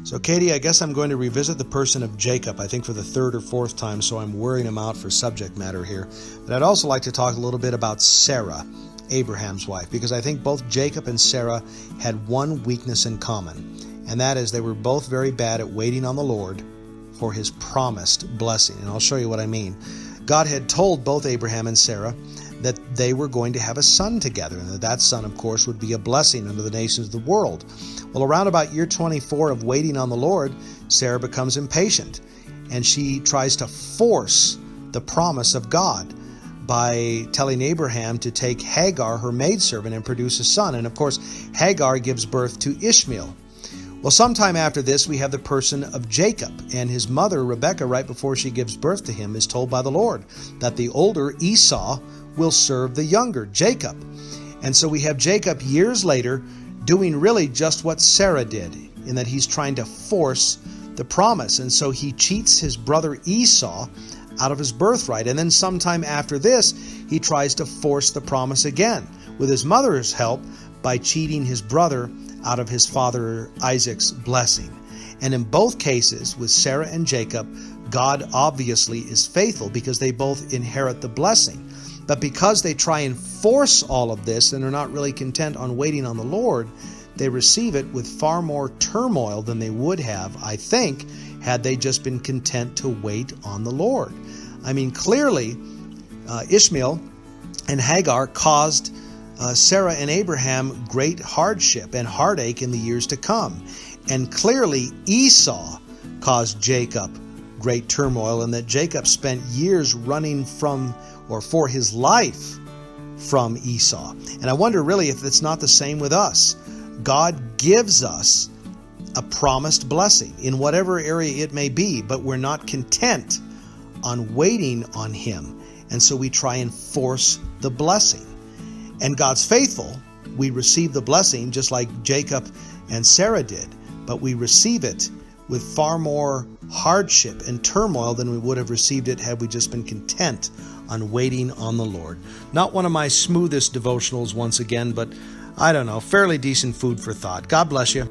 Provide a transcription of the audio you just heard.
So Katie, I guess I'm going to revisit the person of Jacob, I think for the third or fourth time, so I'm wearing him out for subject matter here. But I'd also like to talk a little bit about Sarah, Abraham's wife, because I think both Jacob and Sarah had one weakness in common, and that is they were both very bad at waiting on the Lord for his promised blessing. And I'll show you what I mean. God had told both Abraham and Sarah that they were going to have a son together, and that son, of course, would be a blessing unto the nations of the world. Well, around about year 24 of waiting on the Lord, Sarah becomes impatient, and she tries to force the promise of God by telling Abraham to take Hagar, her maidservant, and produce a son. And of course, Hagar gives birth to Ishmael. Well, sometime after this, we have the person of Jacob, and his mother, Rebekah, right before she gives birth to him, is told by the Lord that the older Esau will serve the younger, Jacob. And so we have Jacob years later doing really just what Sarah did, in that he's trying to force the promise. And so he cheats his brother Esau out of his birthright. And then sometime after this, he tries to force the promise again, with his mother's help, by cheating his brother out of his father Isaac's blessing. And in both cases, with Sarah and Jacob, God obviously is faithful because they both inherit the blessing. But because they try and force all of this and are not really content on waiting on the Lord, they receive it with far more turmoil than they would have, I think, had they just been content to wait on the Lord. I mean, clearly, Ishmael and Hagar caused Sarah and Abraham great hardship and heartache in the years to come. And clearly, Esau caused Jacob great turmoil, and that Jacob spent years running from or for his life from Esau. And I wonder really if it's not the same with us. God gives us a promised blessing in whatever area it may be, but we're not content on waiting on him. And so we try and force the blessing. And God's faithful. We receive the blessing just like Jacob and Sarah did, but we receive it with far more hardship and turmoil than we would have received it had we just been content on waiting on the Lord. Not one of my smoothest devotionals once again, but I don't know, fairly decent food for thought. God bless you.